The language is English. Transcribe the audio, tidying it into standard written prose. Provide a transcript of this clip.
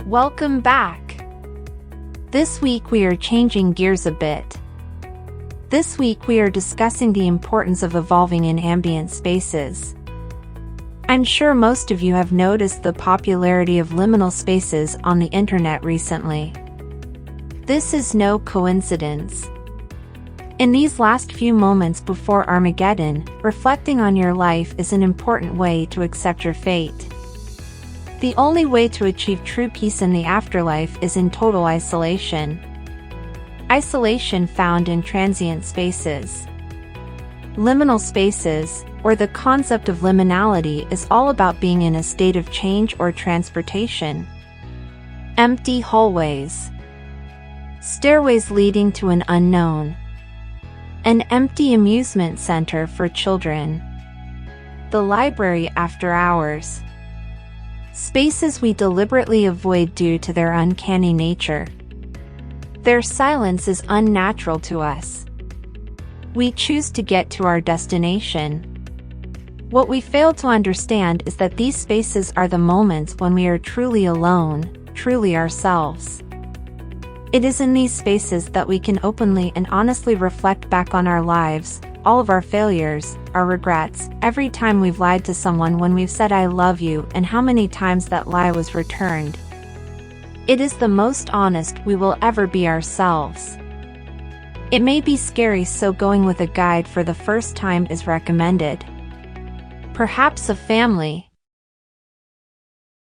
Welcome back. This week we are changing gears a bit. This week we are discussing the importance of evolving in ambient spaces. I'm sure most of you have noticed the popularity of liminal spaces on the internet recently. This is no coincidence. In these last few moments before Armageddon, reflecting on your life is an important way to accept your fate. The only way to achieve true peace in the afterlife is in total isolation. Isolation found in transient spaces. Liminal spaces, or the concept of liminality, is all about being in a state of change or transportation. Empty hallways. Stairways leading to an unknown. An empty amusement center for children. The library after hours. Spaces we deliberately avoid due to their uncanny nature. Their silence is unnatural to us. We choose to get to our destination. What we fail to understand is that these spaces are the moments when we are truly alone, truly ourselves. It is in these spaces that we can openly and honestly reflect back on our lives, all of our failures, our regrets, every time we've lied to someone when we've said "I love you," and how many times that lie was returned. It is the most honest we will ever be ourselves. It may be scary, so going with a guide for the first time is recommended. Perhaps a family,